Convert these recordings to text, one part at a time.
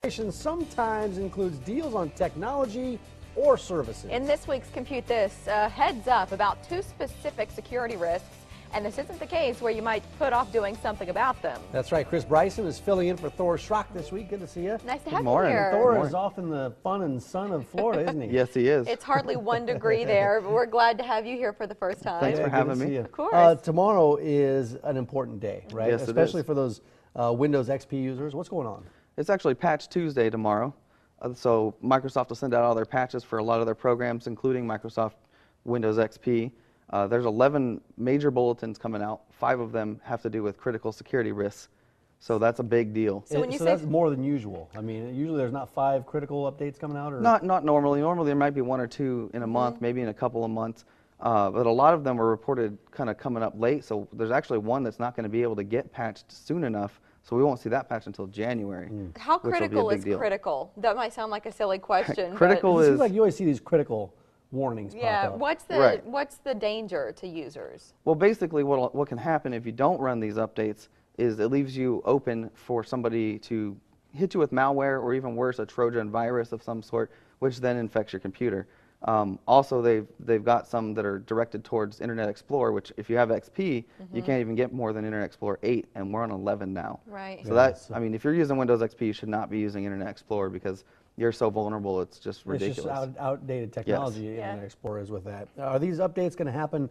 Sometimes includes deals on technology or services. In this week's Compute This, heads up about two specific security risks, and this isn't the case where you might put off doing something about them. That's right. Chris Bryson is filling in for Thor Schrock this week. Good to see you. Nice to have you here. Thor is off in the fun and sun of Florida, isn't he? Yes, he is. It's hardly 1 degree there, but we're glad to have you here for the first time. Thanks for having me. Of course. Tomorrow is an important day, right? Yes, especially for those Windows XP users. What's going on? It's actually Patch Tuesday tomorrow. So Microsoft will send out all their patches for a lot of their programs, including Microsoft Windows XP. There's 11 major bulletins coming out. 5 of them have to do with critical security risks. So that's a big deal. So that's more than usual. I mean, usually there's not 5 critical updates coming out? Or? Not normally. Normally there might be 1 or 2 in a month, maybe in a couple of months. But a lot of them were reported kind of coming up late. So there's actually one that's not going to be able to get patched soon enough. So we won't see that patch until January. How critical is critical? That might sound like a silly question. Critical it is... seems like you always see these critical warnings pop up. What's the danger to users? Well, basically what can happen if you don't run these updates is it leaves you open for somebody to hit you with malware, or even worse, a Trojan virus of some sort, which then infects your computer. Also, they've got some that are directed towards Internet Explorer, which if you have XP, you can't even get more than Internet Explorer 8, and we're on 11 now. Right. So I mean, if you're using Windows XP, you should not be using Internet Explorer because you're so vulnerable, it's just ridiculous. It's just outdated technology. Yes. Internet Explorer is with that. Are these updates going to happen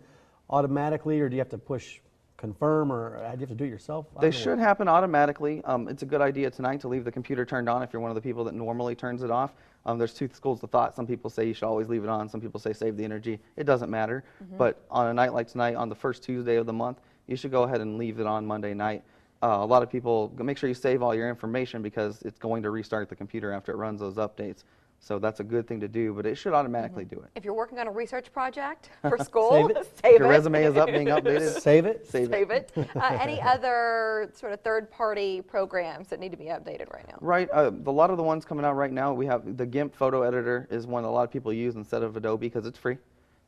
automatically, or do you have to push confirm, or do you have to do it yourself? They should happen automatically. It's a good idea tonight to leave the computer turned on if you're one of the people that normally turns it off. There's 2 schools of thought. Some people say you should always leave it on. Some people say save the energy. It doesn't matter. But on a night like tonight, on the first Tuesday of the month, you should go ahead and leave it on Monday night. A lot of people, make sure you save all your information because it's going to restart the computer after it runs those updates. So that's a good thing to do, but it should automatically do it. If you're working on a research project for school, save it. Save if your resume is being updated, save it. Save it. Any other sort of third-party programs that need to be updated right now? Right. A lot of the ones coming out right now, we have the GIMP photo editor is one that a lot of people use instead of Adobe because it's free.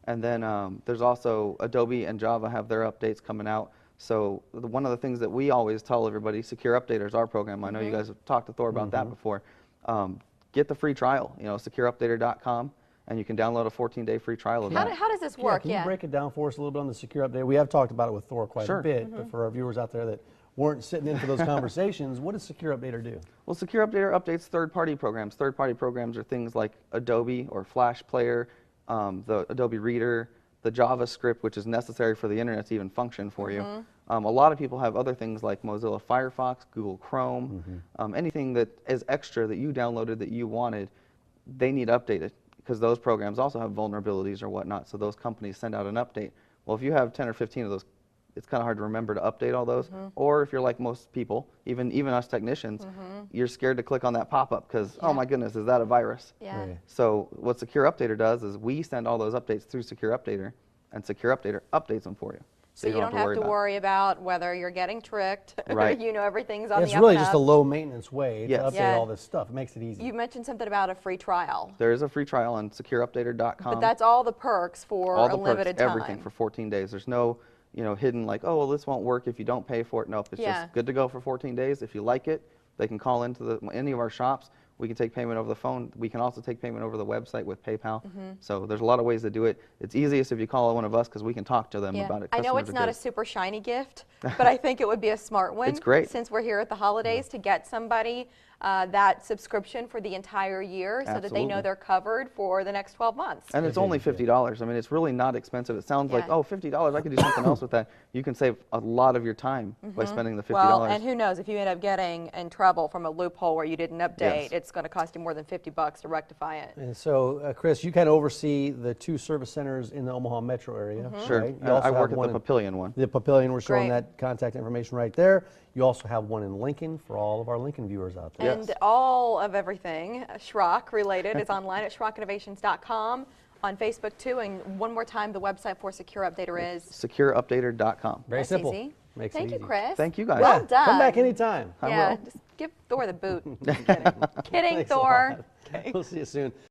And then there's also Adobe and Java have their updates coming out. So one of the things that we always tell everybody, Secure Updater is our program. I know you guys have talked to Thor about that before. Get the free trial, secureupdater.com, and you can download a 14-day free trial of that. How does this work? Can you break it down for us a little bit on the Secure Updater? We have talked about it with Thor quite a bit, but for our viewers out there that weren't sitting in for those conversations, what does Secure Updater do? Well, Secure Updater updates third-party programs. Third-party programs are things like Adobe or Flash Player, the Adobe Reader, the JavaScript, which is necessary for the internet to even function for you. A lot of people have other things like Mozilla Firefox, Google Chrome, anything that is extra that you downloaded that you wanted, they need updated because those programs also have vulnerabilities or whatnot, so those companies send out an update. Well, if you have 10 or 15 of those, it's kind of hard to remember to update all those. Or if you're like most people, even us technicians, you're scared to click on that pop-up because, oh my goodness, is that a virus? So what Secure Updater does is we send all those updates through Secure Updater, and Secure Updater updates them for you. So you don't have to worry about whether you're getting tricked. Right. You know everything's on the up and up. It's really just a low-maintenance way to update Yeah. all this stuff. It makes it easy. You mentioned something about a free trial. There is a free trial on secureupdater.com. But that's all the perks for all the a limited time. Everything for 14 days. There's no, hidden like, oh, well, this won't work if you don't pay for it. Nope, it's just good to go for 14 days. If you like it, they can call into any of our shops. We can take payment over the phone. We can also take payment over the website with PayPal. So there's a lot of ways to do it. It's easiest if you call one of us because we can talk to them about it. I know it's not a super shiny gift, but I think it would be a smart one. It's great. Since we're here at the holidays to get somebody that subscription for the entire year so that they know they're covered for the next 12 months. And it's only $50. I mean, it's really not expensive. It sounds like, oh, $50, I could do something else with that. You can save a lot of your time by spending the $50. Well, and who knows, if you end up getting in trouble from a loophole where you didn't update, it's going to cost you more than $50 to rectify it. And so, Chris, you kind of oversee the 2 service centers in the Omaha metro area. Sure. Right? I work at the Papillion one. The Papillion, we're showing that contact information right there. You also have one in Lincoln for all of our Lincoln viewers out there. And all of everything Schrock related is online at SchrockInnovations.com, on Facebook too, and one more time, the website for Secure Updater is? SecureUpdater.com. Very simple. Easy. Makes Thank it you, easy. Chris. Thank you guys. Well done. Come back anytime. Yeah, just give Thor the boot. Just kidding. Kidding, Thor. Okay. We'll see you soon.